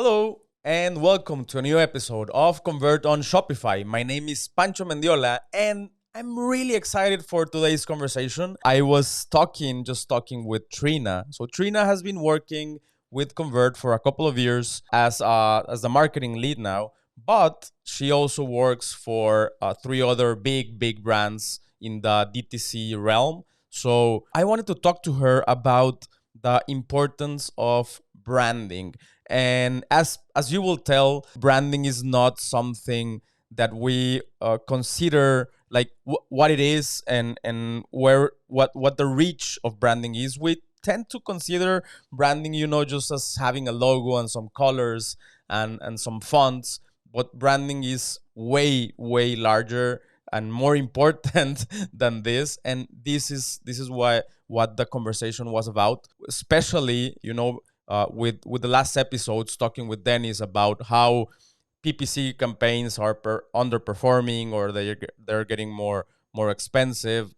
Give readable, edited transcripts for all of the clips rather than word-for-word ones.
Hello and welcome to a new episode of Convert on Shopify. My name is Pancho Mendiola and I'm really excited for today's conversation. I was just talking with Trina. So Trina has been working with Convert for a couple of years as the marketing lead now, but she also works for three other big brands in the DTC realm. So I wanted to talk to her about the importance of branding. And as you will tell, branding is not something that we consider like what it is and where what the reach of branding is. We tend to consider branding, just as having a logo and some colors and some fonts. But branding is way larger and more important than this. And this is what the conversation was about, especially with the last episodes talking with Dennis about how PPC campaigns are underperforming or they're getting more expensive,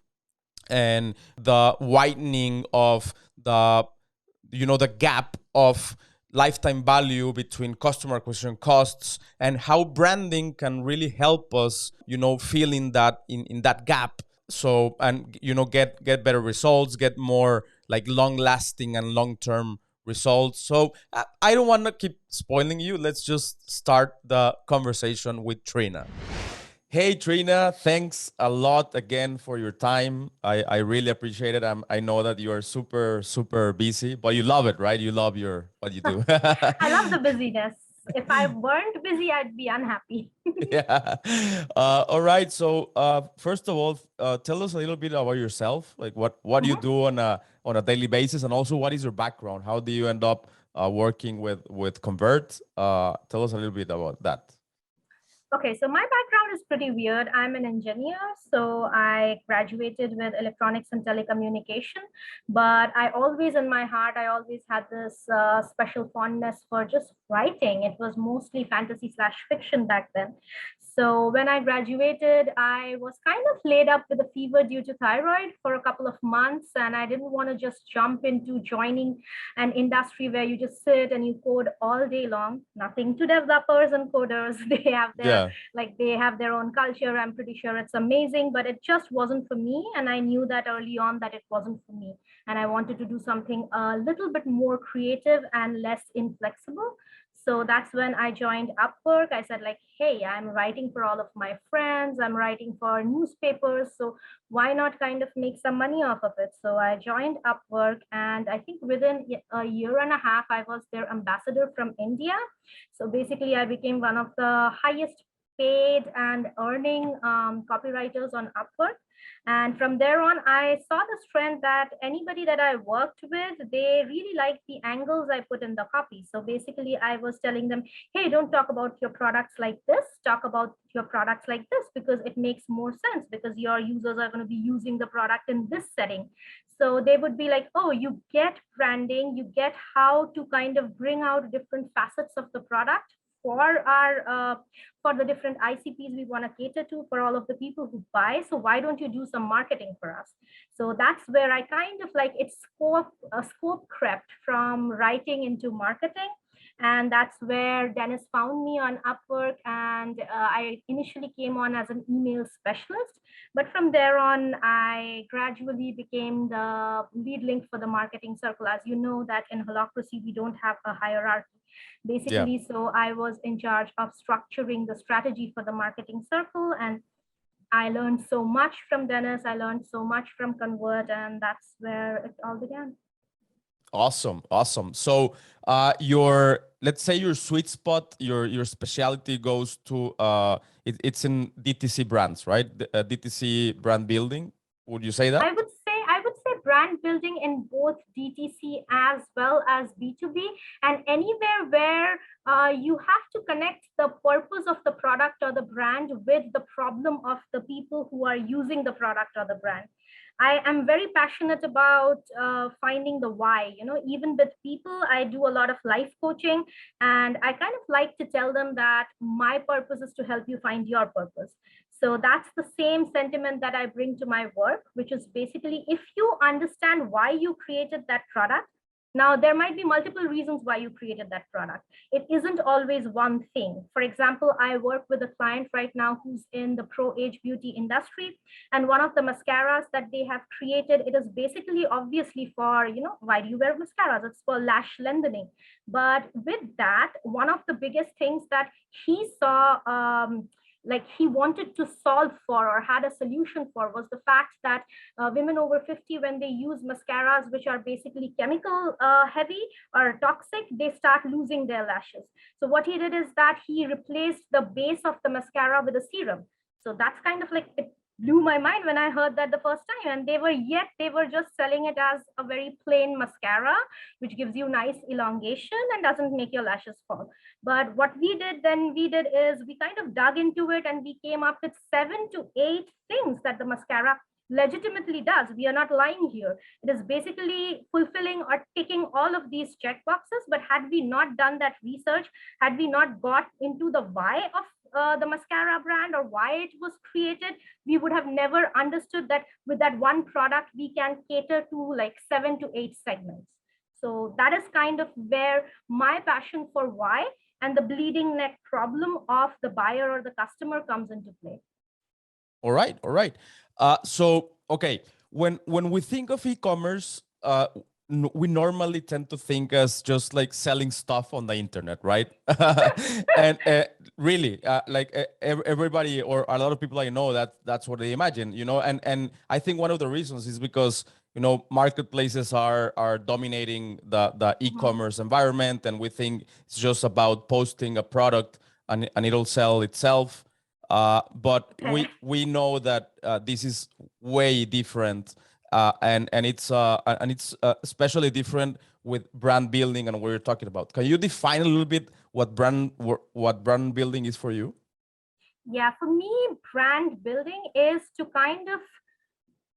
and the widening of the gap of lifetime value between customer acquisition costs, and how branding can really help us fill in that gap. So, and get better results, get more like long lasting and long term results. So I don't want to keep spoiling you. Let's just start the conversation with Trina. Hey Trina, thanks a lot again for your time. I really appreciate it. I know that you are super busy, but you love it, right? You love your what you do. I love the busyness. If I weren't busy, I'd be unhappy. Yeah. All right. So first of all, tell us a little bit about yourself. Like what do you Mhm. do on a daily basis, and also what is your background? How do you end up working with Convert? Tell us a little bit about that. Okay, so my background is pretty weird. I'm an engineer, so I graduated with electronics and telecommunication. But in my heart, I always had this special fondness for just writing. It was mostly fantasy slash fiction back then. So when I graduated, I was kind of laid up with a fever due to thyroid for a couple of months, and I didn't want to just jump into joining an industry where you just sit and you code all day long. Nothing to developers and coders. Yeah. They have their own culture. I'm pretty sure it's amazing, but it just wasn't for me. And I knew that early on that it wasn't for me. And I wanted to do something a little bit more creative and less inflexible. So that's when I joined Upwork. I said, like, hey, I'm writing for all of my friends, I'm writing for newspapers. So why not kind of make some money off of it? So I joined Upwork, and I think within a year and a half, I was their ambassador from India. So basically, I became one of the highest paid and earning copywriters on Upwork. And from there on, I saw this trend that anybody that I worked with, they really liked the angles I put in the copy. So basically, I was telling them, hey, don't talk about your products like this, talk about your products like this, because it makes more sense, because your users are going to be using the product in this setting. So they would be like, oh, you get branding, you get how to kind of bring out different facets of the product for our for the different ICPs we want to cater to, for all of the people who buy. So why don't you do some marketing for us? So that's where I kind of like it's scope crept from writing into marketing. And that's where Dennis found me on Upwork. And I initially came on as an email specialist. But from there on, I gradually became the lead link for the marketing circle. As you know, that in Holacracy, we don't have a hierarchy. Yeah. Basically, so I was in charge of structuring the strategy for the marketing circle. And I learned so much from Dennis. I learned so much from Convert. And that's where it all began. Awesome. So, your let's say your sweet spot, your specialty goes to it's in DTC brands, right? DTC brand building. Would you say that? I would say brand building in both DTC as well as B2B, and anywhere where you have to connect the purpose of the product or the brand with the problem of the people who are using the product or the brand. I am very passionate about finding the why. Even with people, I do a lot of life coaching, and I kind of like to tell them that my purpose is to help you find your purpose. So that's the same sentiment that I bring to my work, which is basically if you understand why you created that product, Now, there might be multiple reasons why you created that product. It isn't always one thing. For example, I work with a client right now who's in the pro age beauty industry. And one of the mascaras that they have created, it is basically obviously for, why do you wear mascaras? It's for lash lengthening. But with that, one of the biggest things that he saw, like he wanted to solve for or had a solution for, was the fact that women over 50, when they use mascaras, which are basically chemical heavy or toxic, they start losing their lashes. So what he did is that he replaced the base of the mascara with a serum. So that's kind of like, it blew my mind when I heard that the first time. And they were just selling it as a very plain mascara, which gives you nice elongation and doesn't make your lashes fall. But what we did is we kind of dug into it and we came up with 7 to 8 things that the mascara legitimately does. We are not lying here. It is basically fulfilling or ticking all of these check boxes. But had we not done that research, had we not got into the why of the mascara brand or why it was created, we would have never understood that with that one product, we can cater to like 7 to 8 segments. So that is kind of where my passion for why and the bleeding neck problem of the buyer or the customer comes into play. All right. So, okay, when we think of e-commerce, we normally tend to think as just like selling stuff on the internet, right? And really, everybody or a lot of people I know, that's what they imagine, And I think one of the reasons is because marketplaces are dominating the e-commerce environment, and we think it's just about posting a product and it'll sell itself. But we know that this is way different, and it's especially different with brand building and what you're talking about. Can you define a little bit what brand building is for you? Yeah, for me, brand building is to kind of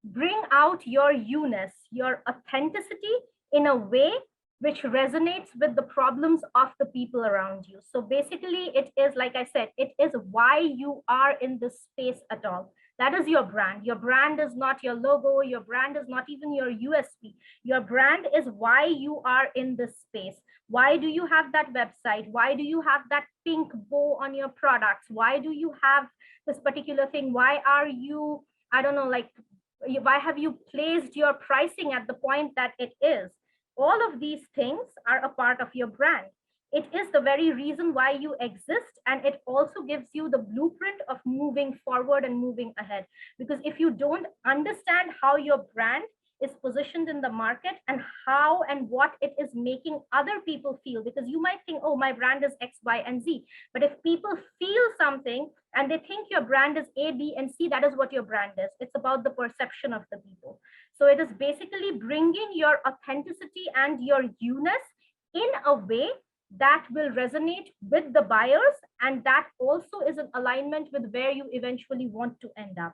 bring out your you-ness, your authenticity in a way which resonates with the problems of the people around you. So basically, it is, like I said, it is why you are in this space at all. That is your brand. Your brand is not your logo. Your brand is not even your USP. Your brand is why you are in this space. Why do you have that website? Why do you have that pink bow on your products? Why do you have this particular thing? Why are you, I don't know, like, why have you placed your pricing at the point that it is? All of these things are a part of your brand. It is the very reason why you exist, and it also gives you the blueprint of moving forward and moving ahead. Because if you don't understand how your brand is positioned in the market and how and what it is making other people feel, because you might think, oh, my brand is X, Y, and Z. But if people feel something and they think your brand is A, B, and C, that is what your brand is. It's about the perception of the people. So it is basically bringing your authenticity and your you-ness in a way that will resonate with the buyers, and that also is in alignment with where you eventually want to end up.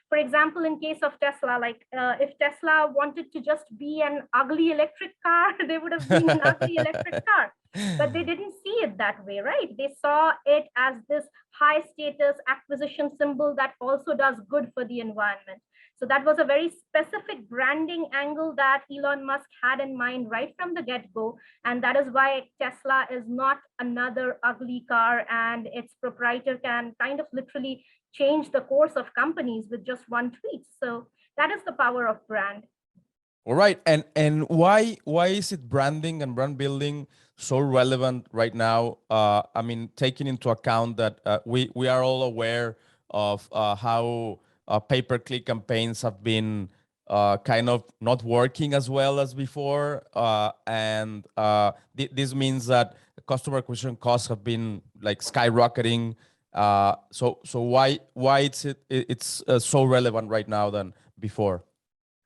For example, in case of Tesla, like if Tesla wanted to just be an ugly electric car, they would have been an ugly electric car. But they didn't see it that way, right? They saw it as this high status acquisition symbol that also does good for the environment. So that was a very specific branding angle that Elon Musk had in mind right from the get-go. And that is why Tesla is not another ugly car, and its proprietor can kind of literally change the course of companies with just one tweet. So that is the power of brand. All right. And why is it branding and brand building so relevant right now? I mean, taking into account that we are all aware of how pay-per-click campaigns have been kind of not working as well as before, and this means that customer acquisition costs have been like skyrocketing. So why it's so relevant right now than before?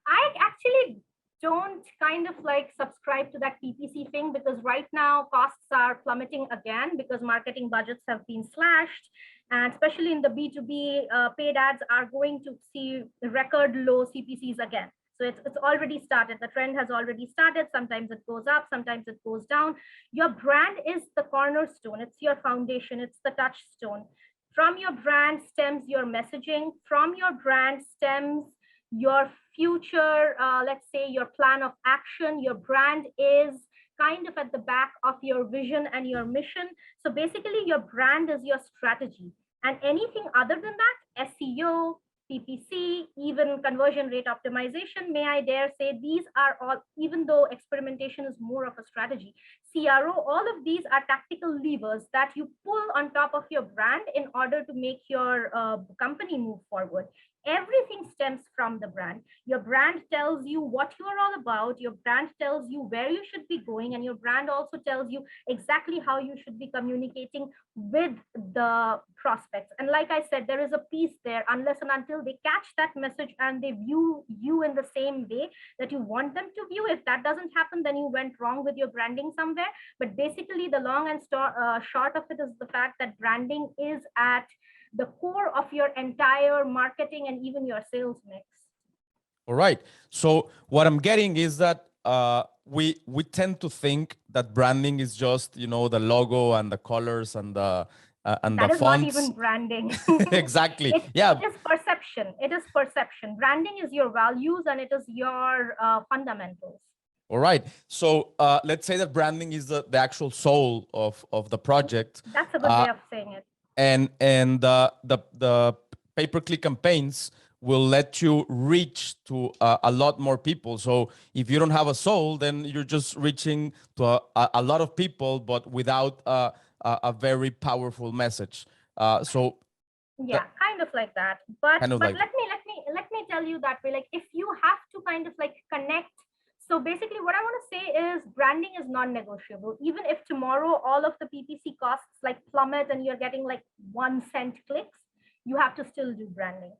I actually don't kind of like subscribe to that PPC thing, because right now costs are plummeting again because marketing budgets have been slashed, and especially in the B2B, paid ads are going to see record low CPCs again. So it's already started. The trend has already started. Sometimes it goes up, sometimes it goes down. Your brand is the cornerstone. It's your foundation. It's the touchstone. From your brand stems your messaging. From your brand stems your future, let's say your plan of action. Your brand is kind of at the back of your vision and your mission. So basically, your brand is your strategy. And anything other than that, SEO, PPC, even conversion rate optimization, may I dare say, these are all, even though experimentation is more of a strategy, CRO, all of these are tactical levers that you pull on top of your brand in order to make your company move forward. Everything stems from the brand. Your brand tells you what you are all about. Your brand tells you where you should be going, and your brand also tells you exactly how you should be communicating with the prospects. And like I said, there is a piece there. Unless and until they catch that message and they view you in the same way that you want them to view, if that doesn't happen, then you went wrong with your branding somewhere. But basically, the long and short of it is the fact that branding is at the core of your entire marketing and even your sales mix. All right. So what I'm getting is that we tend to think that branding is just, you know, the logo and the colors and the that is not fonts. even branding. Exactly. it, Yeah. it is perception. It is perception. Branding is your values and it is your fundamentals. All right. So let's say that branding is the actual soul of the project. That's a good way of saying it. And the pay-per-click campaigns will let you reach to a lot more people. So if you don't have a soul, then you're just reaching to a lot of people, but without a very powerful message. So yeah, kind of like that. But kind of but like let me tell you that way. Like if you have to kind of like connect. So basically, what I want to say is branding is non-negotiable. Even if tomorrow all of the PPC costs like plummet and you're getting like 1 cent clicks, you have to still do branding.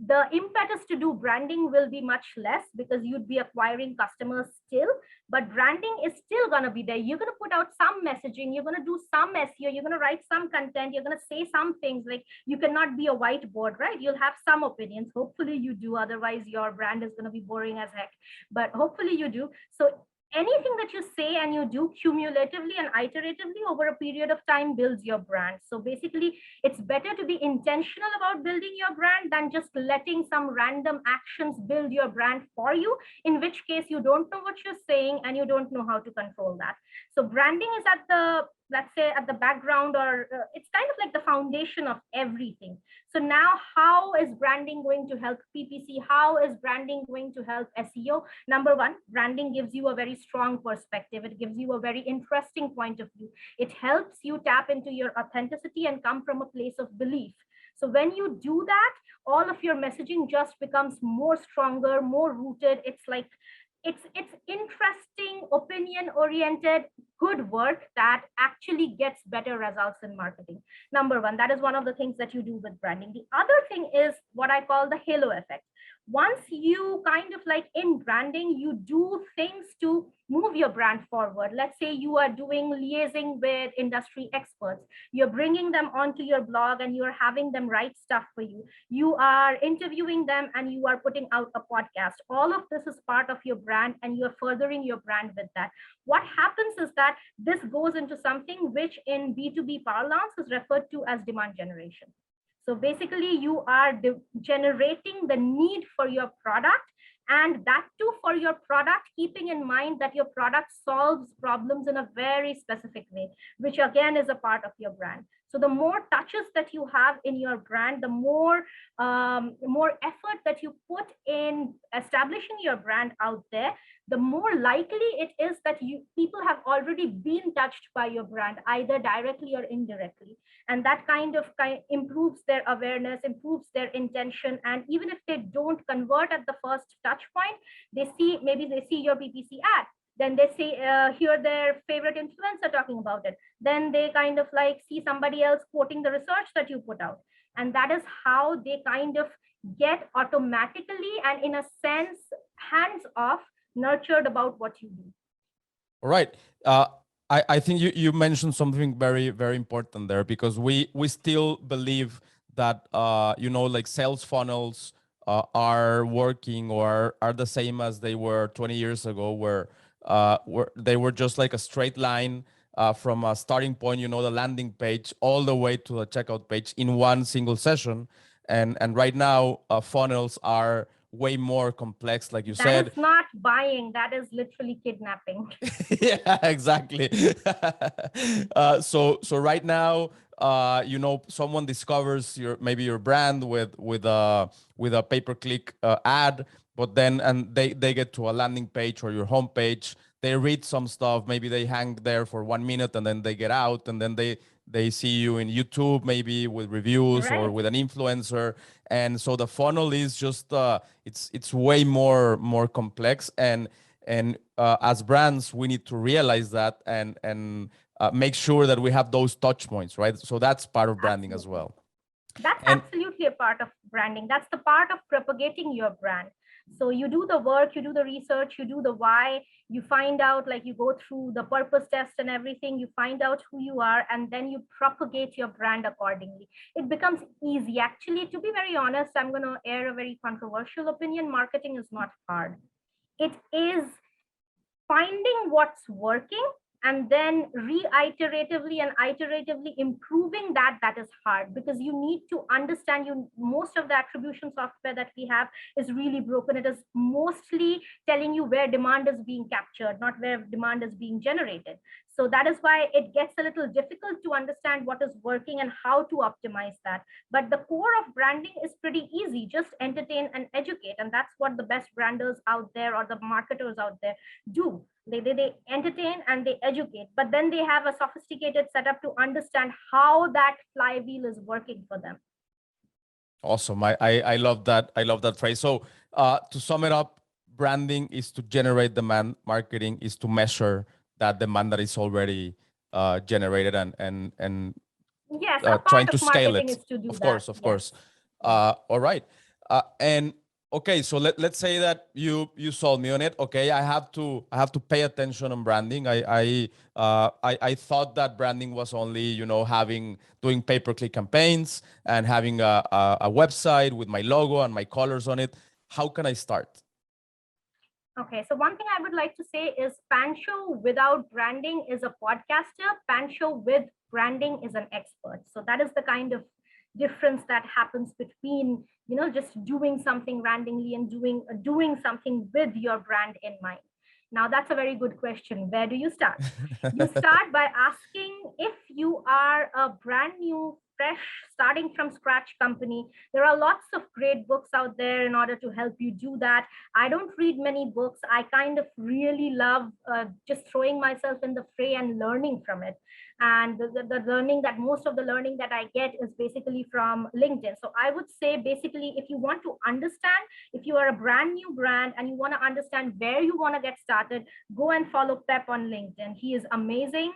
The impetus to do branding will be much less because you'd be acquiring customers still, but branding is still going to be there. You're going to put out some messaging, you're going to do some SEO, you're going to write some content, you're going to say some things. Like you cannot be a whiteboard, right? You'll have some opinions. Hopefully you do, otherwise your brand is going to be boring as heck, but hopefully you do. So anything that you say and you do cumulatively and iteratively over a period of time builds your brand. So basically, it's better to be intentional about building your brand than just letting some random actions build your brand for you, in which case you don't know what you're saying and you don't know how to control that. So branding is at the, let's say, at the background, or it's kind of like the foundation of everything. So now, how is branding going to help PPC? How is branding going to help SEO? Number one, branding gives you a very strong perspective. It gives you a very interesting point of view. It helps you tap into your authenticity and come from a place of belief. So when you do that, all of your messaging just becomes more stronger, more rooted. It's like it's interesting, opinion oriented, good work that actually gets better results in marketing. Number one, that is one of the things that you do with branding. The other thing is what I call the halo effect. Once you kind of like in branding, you do things to move your brand forward. Let's say you are doing liaising with industry experts, you're bringing them onto your blog and you're having them write stuff for you, you are interviewing them and you are putting out a podcast. All of this is part of your brand and you're furthering your brand with that. What happens is that this goes into something which in B2B parlance is referred to as demand generation. So basically, you are generating the need for your product, and that too for your product, keeping in mind that your product solves problems in a very specific way, which again is a part of your brand. So the more touches that you have in your brand, the more effort that you put in establishing your brand out there, the more likely it is that people have already been touched by your brand, either directly or indirectly. And that kind of improves their awareness, improves their intention. And even if they don't convert at the first touch point, maybe they see your PPC ad, then they hear their favorite influencer talking about it, then they kind of like see somebody else quoting the research that you put out, and that is how they kind of get automatically and in a sense hands off nurtured about what you do. all right. I think you mentioned something very, very important there, because we still believe that like sales funnels are working or are the same as they were 20 years ago, where they were just like a straight line from a starting point, the landing page, all the way to the checkout page in one single session. And right now, funnels are way more complex, like you That said. is not buying, that is literally kidnapping. Yeah, exactly. So right now, someone discovers maybe your brand with a pay-per-click ad, but then and they get to a landing page or your homepage. They read some stuff, maybe they hang there for 1 minute, and then they get out, and then they see you in YouTube, maybe with reviews or Right. with an influencer. And so the funnel is just it's way more complex. And as brands, we need to realize that and make sure that we have those touch points, right? So that's part of branding as Absolutely. well. That's And absolutely a part of branding. That's the part of propagating your brand. So you do the work, you do the research, you do the why, you find out, like you go through the purpose test and everything, you find out who you are, and then you propagate your brand accordingly. It becomes easy. Actually, to be very honest, I'm going to air a very controversial opinion. Marketing is not hard. It is finding what's working and then reiteratively and iteratively improving that is hard, because you need to understand, you most of the attribution software that we have is really broken. It is mostly telling you where demand is being captured, not where demand is being generated. So that is why it gets a little difficult to understand what is working and how to optimize that. But the core of branding is pretty easy. Just entertain and educate, and that's what the best branders out there or the marketers out there do. They entertain and they educate, but then they have a sophisticated setup to understand how that flywheel is working for them. awesome. I love that. I love that phrase. So to sum it up, branding is to generate demand. Marketing is to measure that demand that is already generated and Yes, a trying part to of scale marketing it. is to do Of that. course, of Yes. course. Yes. All right. And okay, so let's say that you sold me on it. Okay, I have to pay attention on branding. I thought that branding was only doing pay-per-click campaigns and having a website with my logo and my colors on it. How can I start? Okay, so one thing I would like to say is Pancho without branding is a podcaster. Pancho with branding is an expert. So that is the kind of difference that happens between, just doing something randomly and doing something with your brand in mind. Now that's a very good question. Where do you start? You start by asking, if you are a brand new, fresh, starting from scratch company, there are lots of great books out there in order to help you do that. I don't read many books. I kind of really love just throwing myself in the fray and learning from it. And the learning that most of the learning that I get is basically from LinkedIn. So I would say, basically, if you want to understand, if you are a brand new brand and you want to understand where you want to get started, go and follow Pep on LinkedIn. He is amazing.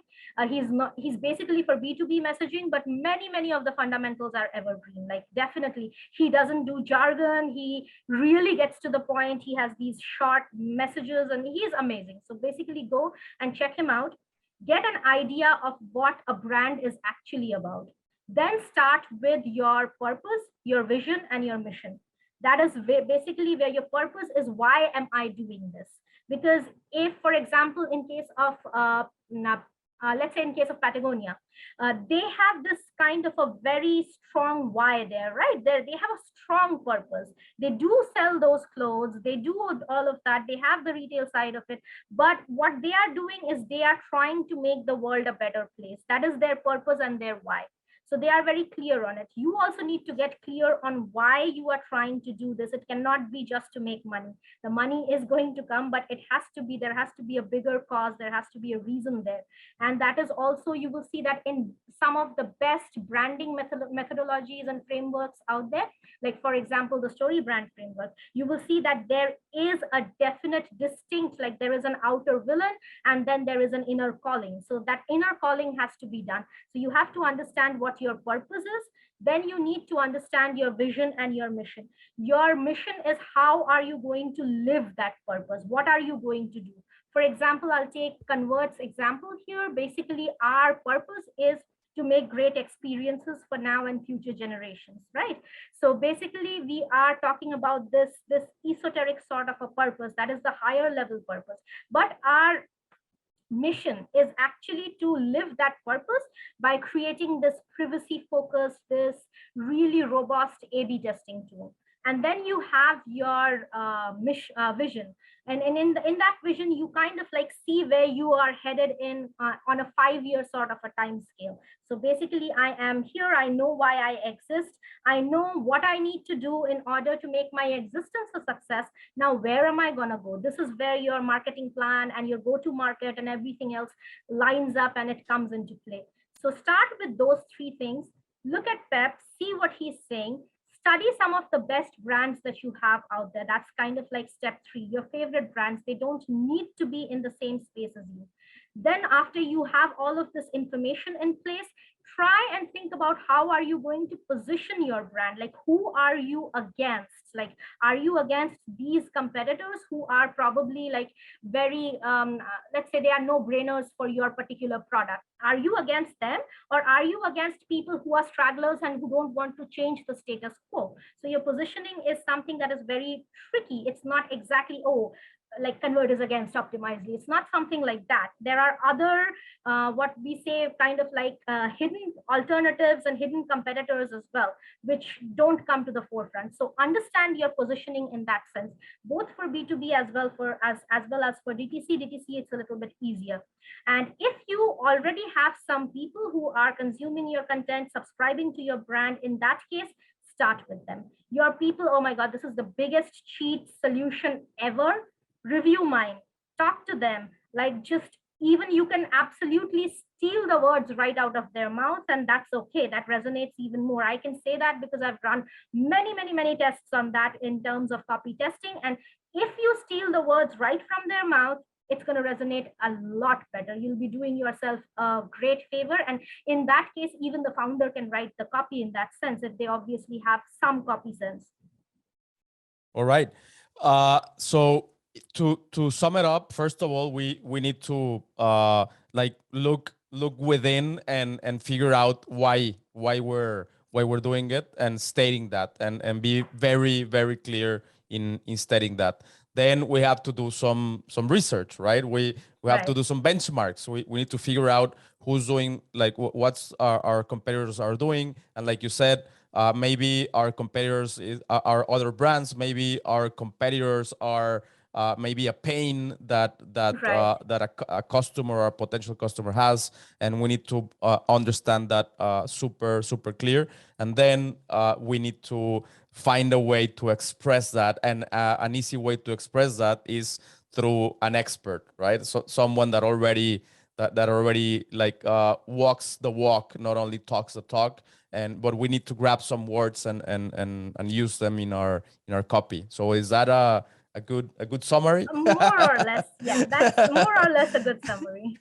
He's basically for B2B messaging, but many of the fundamentals are evergreen. Like, definitely, he doesn't do jargon. He really gets to the point. He has these short messages and he's amazing. So basically, go and check him out, get an idea of what a brand is actually about. Then start with your purpose, your vision, and your mission. That is basically where your purpose is. Why am I doing this? Because if, for example, in case of let's say in case of Patagonia, they have this kind of a very strong why there, right? They have a strong purpose. They do sell those clothes. They do all of that. They have the retail side of it. But what they are doing is they are trying to make the world a better place. That is their purpose and their why. So they are very clear on it. You also need to get clear on why you are trying to do this. It cannot be just to make money. The money is going to come, but there has to be a bigger cause. There has to be a reason there. And that is also, you will see that in some of the best branding methodologies and frameworks out there, like for example, the story brand framework, you will see that there is a definite distinct, like there is an outer villain and then there is an inner calling. So that inner calling has to be done. So you have to understand what your purpose is. Then you need to understand your vision and your mission. Your mission is, how are you going to live that purpose? What are you going to do? For example, I'll take Convert's example here. Basically, our purpose is to make great experiences for now and future generations, right? So basically, we are talking about this esoteric sort of a purpose. That is the higher level purpose. But our mission is actually to live that purpose by creating this privacy focused, this really robust A/B testing tool. And then you have your vision. And in that vision, you kind of like see where you are headed in on a 5-year sort of a time scale. So basically, I am here, I know why I exist, I know what I need to do in order to make my existence a success. Now, where am I going to go? This is where your marketing plan and your go to market and everything else lines up and it comes into play. So start with those three things. Look at Pep, see what he's saying, study some of the best brands that you have out there. That's kind of like step 3. Your favorite brands, they don't need to be in the same space as you. Then after you have all of this information in place, try and think about how are you going to position your brand. Like, who are you against? Like, are you against these competitors who are probably like very let's say they are no brainers for your particular product? Are you against them, or are you against people who are stragglers and who don't want to change the status quo? So your positioning is something that is very tricky. It's not exactly, oh, like Convert is against Optimizely. It's not something like that. There are other what we say kind of like hidden alternatives and hidden competitors as well, which don't come to the forefront. So understand your positioning in that sense, both for B2B as well as for DTC. It's a little bit easier. And if you already have some people who are consuming your content, subscribing to your brand, in that case, start with them. Your people, oh my God, this is the biggest cheat solution ever. Review mine, talk to them, like just even you can absolutely steal the words right out of their mouth, and that's okay. That resonates even more. I can say that because I've run many tests on that in terms of copy testing. And if you steal the words right from their mouth, it's going to resonate a lot better. You'll be doing yourself a great favor. And in that case, even the founder can write the copy in that sense, if they obviously have some copy sense. All right. So to sum it up, first of all, we need to like look within and figure out why we're doing it, and stating that, and be very clear in stating that. Then we have to do some research, right? We have to do some benchmarks. We need to figure out who's doing, like what's our competitors are doing, and like you said, maybe our competitors are other brands. Maybe our competitors are maybe a pain that a customer or a potential customer has, and we need to understand that super clear. And then we need to find a way to express that, and an easy way to express that is through an expert, right? So someone that already like walks the walk, not only talks the talk. But we need to grab some words and use them in our copy. So is that a good summary? More or less, yeah. That's more or less a good summary.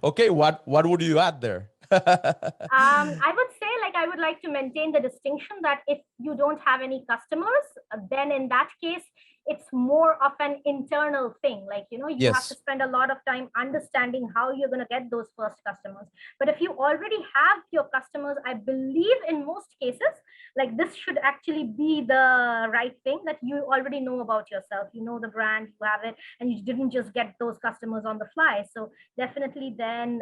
Okay, what would you add there? I would say, like, I would like to maintain the distinction that if you don't have any customers, then in that case, it's more of an internal thing. Like, you have to spend a lot of time understanding how you're going to get those first customers. But if you already have your customers, I believe in most cases, like, this should actually be the right thing, that you already know about yourself, you know the brand, you have it, and you didn't just get those customers on the fly. So definitely then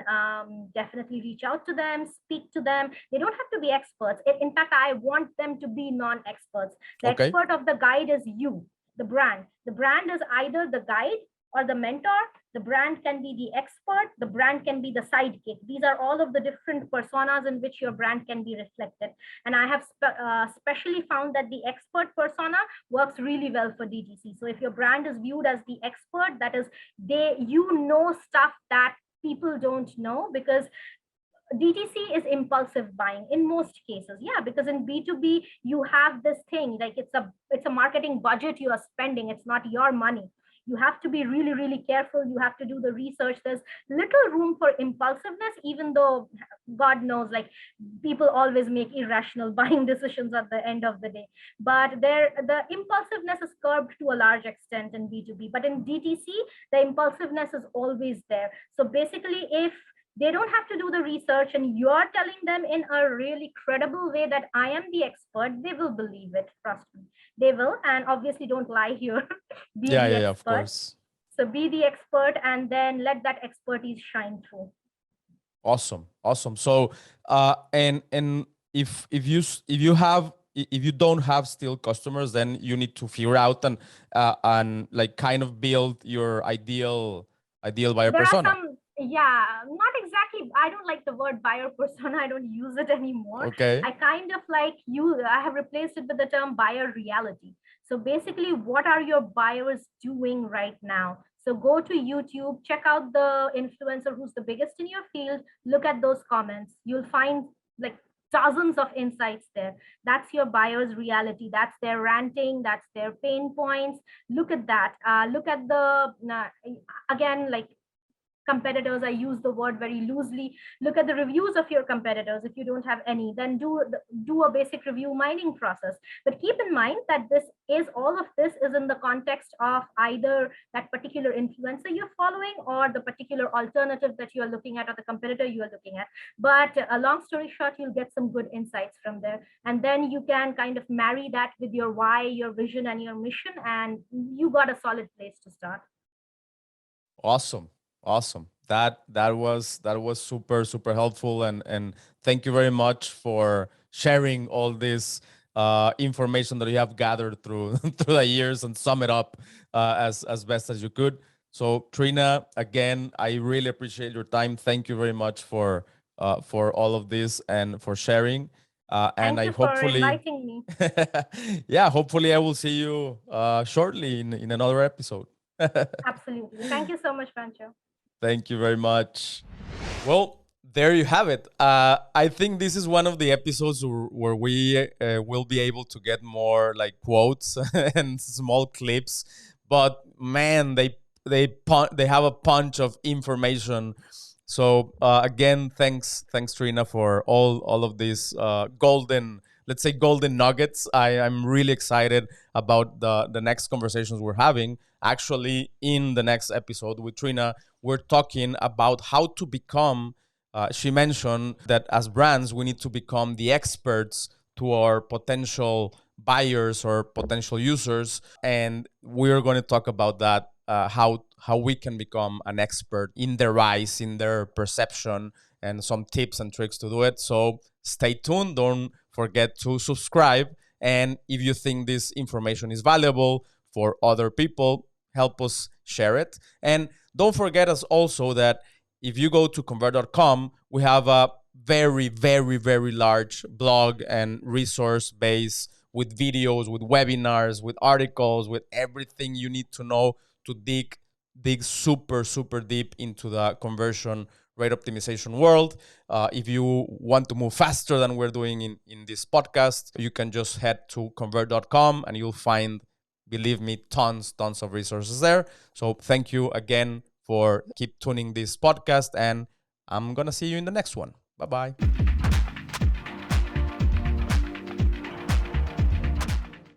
definitely reach out to them, speak to them. They don't have to be experts. In fact, I want them to be non-experts. The expert of the guide is you, the brand. The brand is either the guide or the mentor. The brand can be the expert. The brand can be the sidekick. These are all of the different personas in which your brand can be reflected. And I have specially found that the expert persona works really well for DTC. So if your brand is viewed as the expert, that is, you know stuff that people don't know, because DTC is impulsive buying in most cases. Yeah, because in B2B, you have this thing, like it's a marketing budget you are spending. It's not your money. You have to be really careful. You have to do the research. There's little room for impulsiveness, even though God knows, like, people always make irrational buying decisions at the end of the day. But the impulsiveness is curbed to a large extent in B2B. But in DTC, the impulsiveness is always there. So basically, if they don't have to do the research and you're telling them in a really credible way that I am the expert, they will believe it. Trust me, they will. And obviously, don't lie here. Be the expert. Of course. So be the expert, and then let that expertise shine through. Awesome. So and if if you don't have still customers, then you need to figure out and like kind of build your ideal buyer There are persona. some, yeah, not exactly. I don't like the word buyer persona. I don't use it anymore. Okay. I kind of like I have replaced it with the term buyer reality. So basically, what are your buyers doing right now? So go to YouTube, check out the influencer who's the biggest in your field, look at those comments. You'll find like dozens of insights there. That's your buyer's reality. That's their ranting, that's their pain points. Look at that. Look at the again, like competitors, I use the word very loosely. Look at the reviews of your competitors. If you don't have any, then do a basic review mining process. But keep in mind that all of this is in the context of either that particular influencer you're following or the particular alternative that you're looking at or the competitor you're looking at. But a long story short, you'll get some good insights from there, and then you can kind of marry that with your why, your vision, and your mission, and you got a solid place to start. Awesome. Awesome. That was super helpful, and thank you very much for sharing all this information that you have gathered through through the years and sum it up as best as you could. So Trina, again, I really appreciate your time. Thank you very much for all of this and for sharing. And Thank I you for hopefully, inviting me. yeah, hopefully I will see you shortly in another episode. Absolutely. Thank you so much, Pancho. Thank you very much. Well, there you have it. I think this is one of the episodes where we will be able to get more like quotes and small clips. But man, they have a punch of information. So again, thanks Trina for all of these golden, let's say golden nuggets. I'm really excited about the next conversations we're having. Actually, in the next episode with Trina, we're talking about how to become. She mentioned that as brands, we need to become the experts to our potential buyers or potential users, and we're going to talk about that. How we can become an expert in their eyes, in their perception, and some tips and tricks to do it. So stay tuned. Don't forget to subscribe. And if you think this information is valuable for other people, help us share it. And don't forget us also that if you go to Convert.com, we have a very large blog and resource base with videos, with webinars, with articles, with everything you need to know to dig super deep into the conversion rate optimization world. If you want to move faster than we're doing in this podcast, you can just head to Convert.com and you'll find, believe me, tons of resources there. So thank you again for keep tuning this podcast, and I'm gonna see you in the next one. Bye bye.